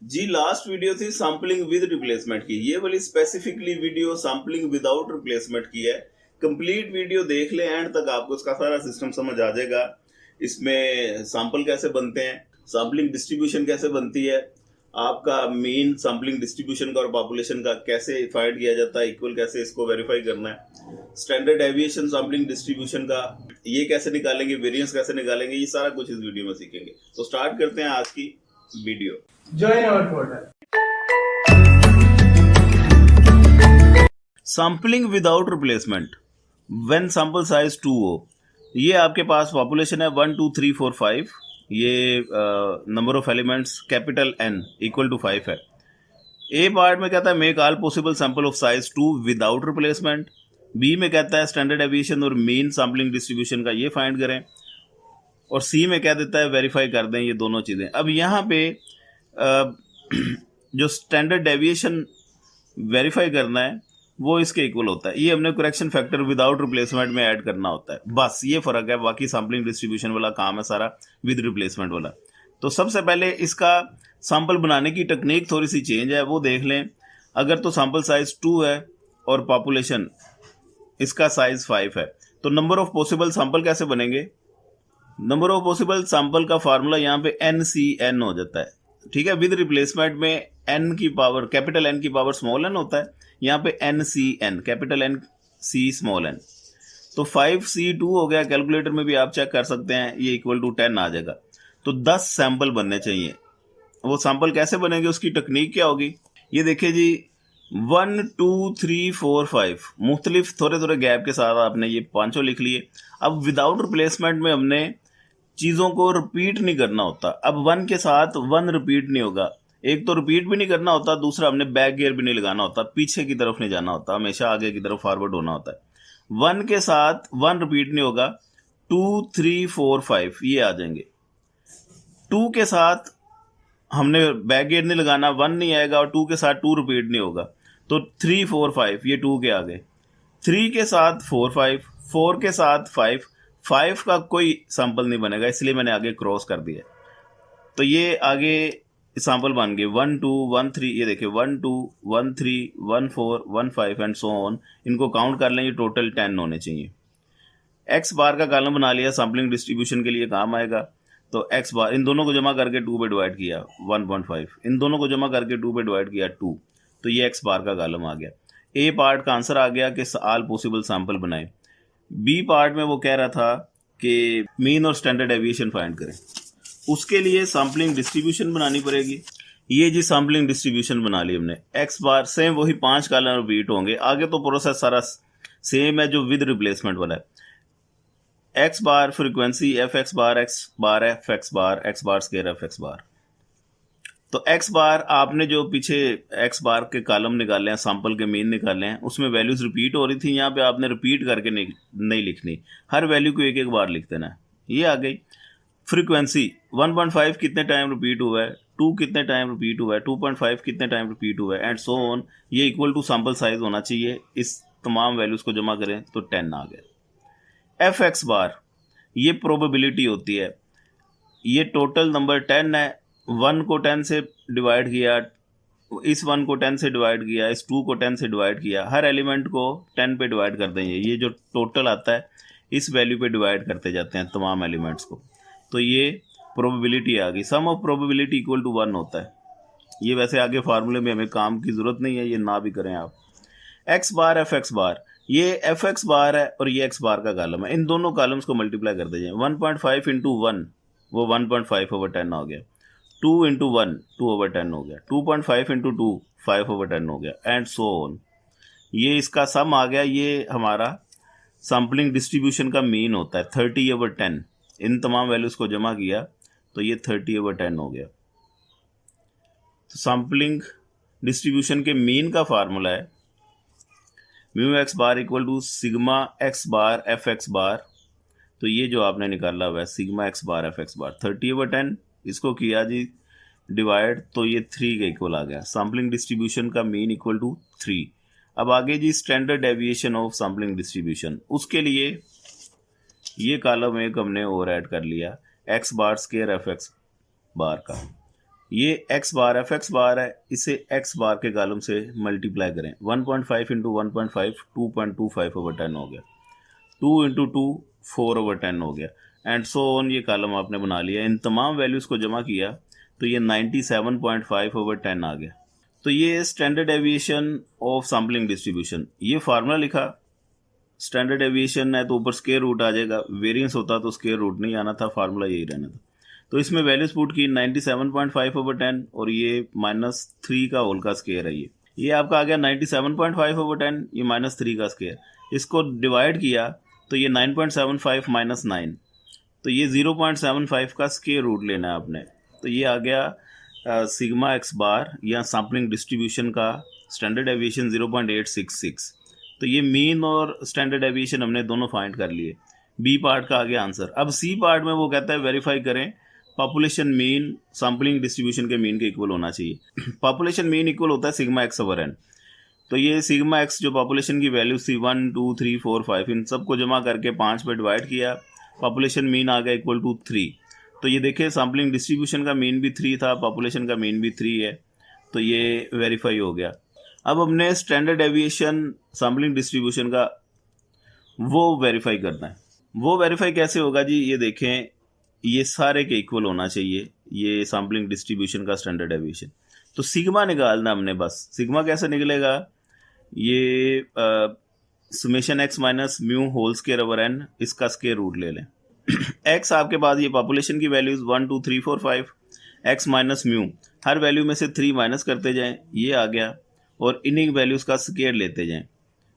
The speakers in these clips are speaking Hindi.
जी लास्ट वीडियो थी सैम्पलिंग विद रिप्लेसमेंट की, ये वाली specifically video sampling without replacement की है। कंप्लीट वीडियो देख ले एंड तक, आपको इसका सारा सिस्टम समझ आ जाएगा। इसमें सैंपल कैसे बनते हैं, सैम्पलिंग डिस्ट्रीब्यूशन कैसे बनती है, आपका मेन सैम्पलिंग डिस्ट्रीब्यूशन का और पॉपुलेशन का कैसे फाइंड किया जाता है, इक्वल कैसे इसको वेरीफाई करना है, स्टैंडर्ड डेविएशन सैम्पलिंग डिस्ट्रीब्यूशन का ये कैसे निकालेंगे, वेरिएंस कैसे निकालेंगे, ये सारा कुछ इस वीडियो में सीखेंगे। तो स्टार्ट करते हैं आज की video. Join our portal. Sampling without replacement when sample size 2 हो। ये आपके पास पॉपुलेशन है 1 2 3 4 5। ये number of elements capital N equal to 5 है। ए पार्ट में कहता है make all possible sample of size 2 without replacement. B में कहता है स्टैंडर्ड एविएशन और मीन सैम्पलिंग डिस्ट्रीब्यूशन का ये फाइंड करें। और सी में कह देता है वेरीफाई कर दें ये दोनों चीज़ें। अब यहाँ पे जो स्टैंडर्ड डेविएशन वेरीफाई करना है वो इसके इक्वल होता है। ये हमने करेक्शन फैक्टर विदाउट रिप्लेसमेंट में ऐड करना होता है, बस ये फ़र्क है। बाकी सैम्पलिंग डिस्ट्रीब्यूशन वाला काम है सारा विद रिप्लेसमेंट वाला। तो सबसे पहले इसका सैंपल बनाने की टेक्निक थोड़ी सी चेंज है, वो देख लें। अगर तो सैंपल साइज 2 है और पॉपुलेशन इसका साइज 5 है, तो नंबर ऑफ पॉसिबल सैंपल कैसे बनेंगे? नंबर ऑफ पॉसिबल सैंपल का फार्मूला यहाँ पे NCN हो जाता है, ठीक है। विद रिप्लेसमेंट में n की पावर कैपिटल N की पावर स्मॉल n होता है, यहाँ पे NCN capital N C small n। तो 5C2 हो गया, कैलकुलेटर में भी आप चेक कर सकते हैं, ये इक्वल टू 10 आ जाएगा। तो 10 सैंपल बनने चाहिए। वो सैंपल कैसे बनेंगे, उसकी टेक्निक क्या होगी? ये देखिए जी, 1 2 3 4 5 मुख्तलिफ थोड़े थोड़े गैप के साथ आपने ये पांचों लिख लिए। अब विदाउट रिप्लेसमेंट में हमने चीज़ों को रिपीट नहीं करना होता। अब 1 के साथ 1 रिपीट नहीं होगा, एक तो रिपीट भी नहीं करना होता, दूसरा हमने बैक गियर भी नहीं लगाना होता, पीछे की तरफ नहीं जाना होता, हमेशा आगे की तरफ फॉरवर्ड होना होता है। 1 के साथ 1 रिपीट नहीं होगा, 2 3 4 5 ये आ जाएंगे। 2 के साथ हमने बैक गियर नहीं लगाना, 1 नहीं आएगा, और 2 के साथ 2 रिपीट नहीं होगा, तो 3 4 5 ये 2 के आ गए। 3 के साथ 4 5, 4 के साथ 5 का कोई सैंपल नहीं बनेगा, इसलिए मैंने आगे क्रॉस कर दिया। तो ये आगे सैंपल बन गए 1 2 1 3। ये देखिए 1 2 1 3 1 4 1 5 एंड सो ऑन। इनको काउंट कर लें, ये टोटल 10 होने चाहिए। एक्स बार का कॉलम बना लिया, सैम्पलिंग डिस्ट्रीब्यूशन के लिए काम आएगा। तो एक्स बार इन दोनों को जमा करके 2 पे डिवाइड किया 1.5, इन दोनों को जमा करके 2 पे डिवाइड किया 2, तो ये एक्स बार का कॉलम आ गया। ए पार्ट का आंसर आ गया कि ऑल पॉसिबल सैंपल बनाए। बी पार्ट में वो कह रहा था कि मीन और स्टैंडर्ड एविएशन फाइंड करें, उसके लिए सैम्पलिंग डिस्ट्रीब्यूशन बनानी पड़ेगी। ये जी सैम्पलिंग डिस्ट्रीब्यूशन बना ली हमने। एक्स बार सेम वही 5 कॉलम रिपीट होंगे, आगे तो प्रोसेस सारा सेम है जो विद रिप्लेसमेंट वाला है। एक्स बार frequency F X bar F X बार स्केयर एफ एक्स बार। तो एक्स बार आपने जो पीछे एक्स बार के कॉलम निकाले हैं, सैंपल के मीन निकाले हैं, उसमें वैल्यूज रिपीट हो रही थी। यहाँ पे आपने रिपीट करके नहीं लिखनी, हर वैल्यू को एक एक बार लिख देना। ये आ गई फ्रीक्वेंसी। 1.5 कितने टाइम रिपीट हुआ है, 2 कितने टाइम रिपीट हुआ है, 2.5 कितने टाइम रिपीट हुआ है, एंड सो ऑन। ये इक्वल टू सैंपल साइज होना चाहिए। इस तमाम वैल्यूज को जमा करें तो 10 आ गया। एफ एक्स बार ये प्रोबेबिलिटी होती है। ये टोटल नंबर 10 है, 1 को 10 से डिवाइड किया, इस 1 को 10 से डिवाइड किया, इस 2 को 10 से डिवाइड किया, हर एलिमेंट को 10 पे डिवाइड कर देंगे। ये जो टोटल आता है इस वैल्यू पे डिवाइड करते जाते हैं तमाम एलिमेंट्स को। तो ये प्रोबेबिलिटी आ गई। सम ऑफ प्रोबेबिलिटी इक्वल टू 1 होता है। ये वैसे आगे फार्मूले में हमें काम की ज़रूरत नहीं है, ये ना भी करें आप। एक्स बार एफ एक्स बार, ये एफ एक्स बार है और ये एक्स बार का कॉलम है। इन दोनों कॉलम्स को मल्टीप्लाई कर दीजिए। 1.5 इंटू 1 वो 1.5/10 हो गया। 2 इंटू 1 2/10 हो गया। 2.5 इंटू 2 5/10 हो गया, एंड सो ऑन। ये इसका सम आ गया। ये हमारा सैम्पलिंग डिस्ट्रीब्यूशन का मीन होता है 30/10। इन तमाम वैल्यूज को जमा किया तो ये 30/10 हो गया। तो सैम्पलिंग डिस्ट्रीब्यूशन के मीन का फार्मूला है mu X bar equal to sigma X bar F X bar. तो ये जो आपने निकाला हुआ है sigma X bar F X bar 30/10, इसको किया जी डिवाइड, तो ये 3 के इक्वल आ गया। सैम्पलिंग डिस्ट्रीब्यूशन का मीन इक्वल टू 3। अब आगे जी standard deviation of sampling distribution, उसके लिए ये कॉलम एक हमने और ऐड कर लिया एक्स बार स्केयर एफ एक्स बार का। ये एक्स बार एफ एक्स बार है, इसे एक्स बार के कॉलम से मल्टीप्लाई करें, 1.5 इंटू 1.5 2.25/10 हो गया, 2 इंटू 2 4/10 हो गया, एंड सो ऑन। ये कॉलम आपने बना लिया, इन तमाम वैल्यूज़ को जमा किया तो ये 97.5/10 आ गया। तो ये standard aviation of sampling distribution. ये फार्मूला लिखा, स्टैंडर्ड एविएशन है तो ऊपर स्क्वायर रूट आ जाएगा, वेरिएंस होता तो स्क्वायर रूट नहीं आना था, फार्मूला यही रहना था। तो इसमें वैल्यूज पुट की 97.5/10 और ये -3 का होल का स्क्वायर है। ये आपका आ गया 97.5/10, ये -3 का स्क्वायर। इसको डिवाइड किया तो ये 9.75 - 9, तो ये 0.75 का स्क्वायर रूट लेना है आपने। तो ये आ गया सिग्मा एक्स बार या सैम्पलिंग डिस्ट्रीब्यूशन का स्टैंडर्ड एविएशन 0.866। तो ये मीन और स्टैंडर्ड एविएशन हमने दोनों फाइंड कर लिए। बी पार्ट का आ गया आंसर। अब सी पार्ट में वो कहता है वेरीफाई करें पॉपुलेशन मीन सैम्पलिंग डिस्ट्रीब्यूशन के मीन के इक्वल होना चाहिए। पॉपुलेशन मीन इक्वल होता है सिग्मा एक्स ओवर एन। तो ये सिग्मा एक्स जो पॉपुलेशन की वैल्यू थी 1 2 3 4 5, इन सबको जमा करके 5 पे डिवाइड किया, पॉपुलेशन मीन आ गया इक्वल टू 3। तो ये देखिए सैम्पलिंग डिस्ट्रीब्यूशन का मीन भी 3 था, पॉपुलेशन का मीन भी 3 है, तो ये वेरीफाई हो गया। अब हमने स्टैंडर्ड एविएशन सैम्पलिंग डिस्ट्रीब्यूशन का वो वेरीफाई करना है। वो वेरीफाई कैसे होगा जी, ये देखें, ये सारे के इक्वल होना चाहिए, ये सैम्पलिंग डिस्ट्रीब्यूशन का स्टैंडर्ड एविएशन। तो सिग्मा निकालना हमने, बस सिग्मा कैसे निकलेगा, ये summation X minus mu whole square over N, इसका स्क्वायर रूट ले लें। एक्स आपके पास ये पॉपुलेशन की वैल्यूज 1 2 3 4 5, एक्स माइनस म्यू, हर वैल्यू में से 3 माइनस करते जाएं, ये आ गया, और इन्हीं वैल्यूज का स्क्वायर लेते जाएं,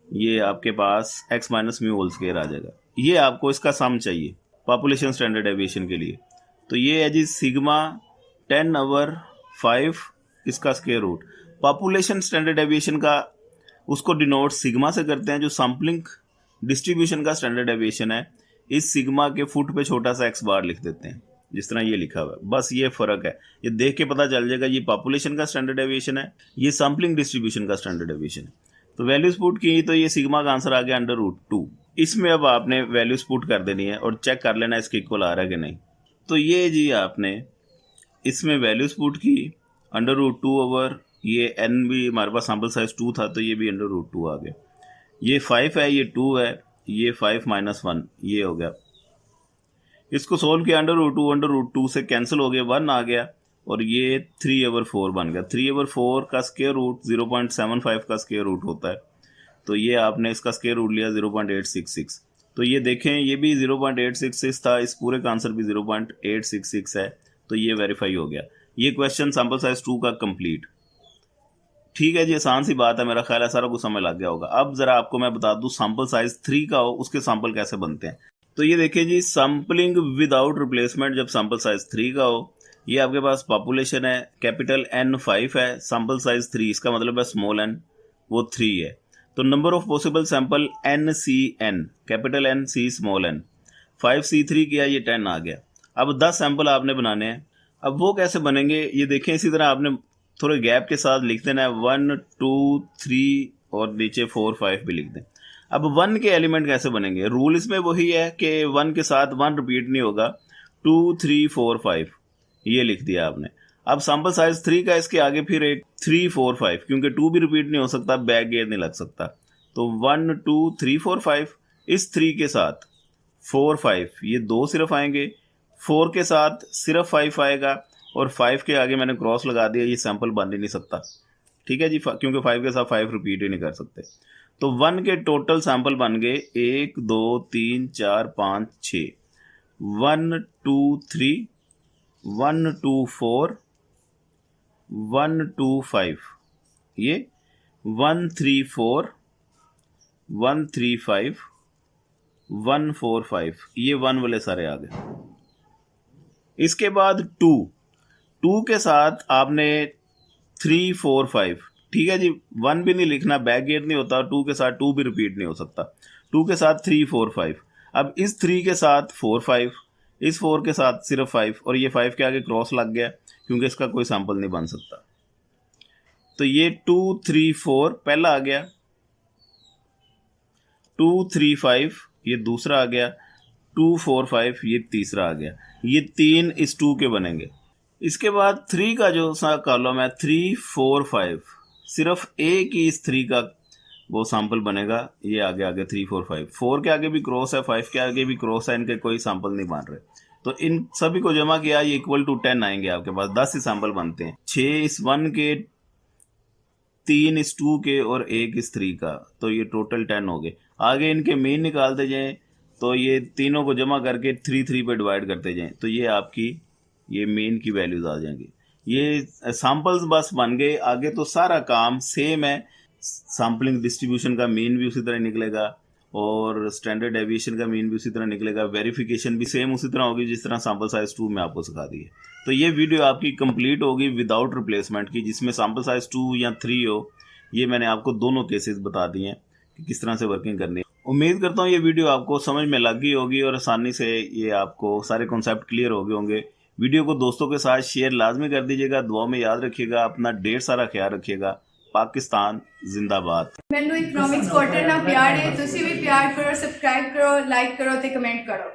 ये आपके पास x minus mu whole square आ जाएगा। ये आपको इसका सम चाहिए पॉपुलेशन स्टैंडर्ड एविएशन के लिए। तो ये है जी सिग्मा 10/5 इसका square root. Population standard aviation का उसको डिनोट सिग्मा से करते हैं, जो सैम्पलिंग डिस्ट्रीब्यूशन का स्टैंडर्ड एविएशन है, इस सिग्मा के फुट पे छोटा सा एक्स बार लिख देते हैं, जिस तरह ये लिखा हुआ है। बस ये फर्क है, ये देख के पता चल जाएगा ये पॉपुलेशन का स्टैंडर्ड एविएशन है, ये सैम्पलिंग डिस्ट्रीब्यूशन का स्टैंडर्ड एविएशन है। तो वैल्यूज पुट की तो ये सिग्मा का आंसर आ गया √2। इसमें अब आपने वैल्यूज पुट कर देनी है और चेक कर लेना इसके इक्वल आ रहा है कि नहीं। तो ये जी आपने इसमें वैल्यूज पुट की √2 ओवर ये एन भी हमारे पास सैम्पल साइज 2 था, तो ये भी √2 आ गया। ये 5 है, ये 2 है, ये 5 - 1 ये हो गया। इसको सोल्व किया √2 से कैंसिल हो गया, 1 आ गया, और ये 3/4 बन गया। 3/4 का स्क्वायर रूट 0.75 का स्क्वायर रूट होता है, तो ये आपने इसका स्क्वायर रूट लिया 0.866। तो ये देखें, ये भी 0.866 था, इस पूरे का आंसर भी 0.866 है, तो ये वेरीफाई हो गया। ये क्वेश्चन सैम्पल साइज 2 का कंप्लीट। ठीक है जी, आसान सी बात है, मेरा ख्याल है सारा कुछ समझ लग गया होगा। अब जरा आपको मैं बता दूं सैम्पल साइज 3 का हो उसके सैंपल कैसे बनते हैं। तो ये देखिए जी, सैम्पलिंग विदाउट रिप्लेसमेंट जब सैम्पल साइज 3 का हो, ये आपके पास पॉपुलेशन है कैपिटल N 5 है, सैम्पल साइज 3, इसका मतलब है स्मॉल n वो 3 है। तो number of possible sample NCN, capital N C small n, 5C3 किया, ये 10 आ गया। अब 10 सैंपल आपने बनाने हैं। अब वो कैसे बनेंगे ये देखें, इसी तरह आपने थोड़े गैप के साथ लिख देना है, 1 2 3 और नीचे 4 5 भी लिख दें। अब 1 के एलिमेंट कैसे बनेंगे, रूल इसमें वही है कि 1 के साथ 1 रिपीट नहीं होगा, 2 3 4 5 ये लिख दिया आपने। अब सैंपल साइज 3 का इसके आगे फिर एक 3 4 5, क्योंकि 2 भी रिपीट नहीं हो सकता, बैक गेयर नहीं लग सकता, तो 1 2 3 4 5, इस 3 के साथ 4 5 ये 2 सिर्फ आएंगे, 4 के साथ सिर्फ 5 आएगा, और 5 के आगे मैंने क्रॉस लगा दिया, ये सैंपल बन ही नहीं सकता। ठीक है जी, क्योंकि 5 के साथ 5 रिपीट ही नहीं कर सकते। तो 1 के टोटल सैंपल बन गए 1 2 3 4 5 6, 1 2 3 1 2 4 1 2 5, ये 1 3 4 1 3 5 1 4 5, ये 1 वाले सारे आ गए। इसके बाद 2 के साथ आपने 3 4 5, ठीक है जी, 1 भी नहीं लिखना, बैक गेट नहीं होता, 2 के साथ 2 भी रिपीट नहीं हो सकता, 2 के साथ 3 4 5, अब इस 3 के साथ 4 5, इस 4 के साथ सिर्फ 5, और ये 5 के आगे क्रॉस लग गया क्योंकि इसका कोई सैंपल नहीं बन सकता। तो ये 2 3 4 पहला आ गया, 2 3 5 ये दूसरा आ गया, 2 4 5 ये तीसरा आ गया। ये 3 इस 2 के बनेंगे, इसके बाद 3 का जो सा कॉलम है 3, 4, 5, सिर्फ एक ही इस 3 का वो सैंपल बनेगा। ये आगे आगे 3, 4, 5, 4 के आगे भी क्रॉस है, 5 के आगे भी क्रॉस है, इनके कोई सैंपल नहीं बन रहे। तो इन सभी को जमा किया ये इक्वल टू 10 आएंगे आपके पास, 10 ही सैंपल बनते हैं। 6:1 के, 3:2 के और 1:3 का, तो ये टोटल 10 हो गए। आगे इनके मीन निकालते जाएं तो ये तीनों को जमा करके 3 पे डिवाइड करते जाएं तो ये आपकी ये मीन की वैल्यूज आ जाएंगी। ये सैंपल्स बस बन गए। आगे तो सारा काम सेम है, सैम्पलिंग डिस्ट्रीब्यूशन का मीन भी उसी तरह निकलेगा और स्टैंडर्ड डेविएशन का मीन भी उसी तरह निकलेगा। वेरिफिकेशन भी सेम उसी तरह होगी जिस तरह सैंपल साइज 2 में आपको सिखा दी है। तो ये वीडियो आपकी कंप्लीट होगी विदाउट रिप्लेसमेंट की, जिसमें सैंपल साइज 2 या 3 हो। ये मैंने आपको दोनों केसेस बता दिए हैं कि किस तरह से वर्किंग करनी है। उम्मीद करता हूँ ये वीडियो आपको समझ में लग गई होगी और आसानी से ये आपको सारे कॉन्सेप्ट क्लियर हो गए होंगे। वीडियो को दोस्तों के साथ शेयर लाजमी कर दीजिएगा। दुआ में याद रखिएगा, अपना ढेर सारा ख्याल रखिएगा। पाकिस्तान जिंदाबाद। ਮੈਨੂੰ ਇਕਨੋਮਿਕਸ ਕੁਆਟਰ ਨਾਲ ਪਿਆਰ ਹੈ, ਤੁਸੀਂ ਵੀ ਪਿਆਰ ਕਰੋ, ਸਬਸਕ੍ਰਾਈਬ ਕਰੋ, ਲਾਈਕ ਕਰੋ ਤੇ ਕਮੈਂਟ ਕਰੋ।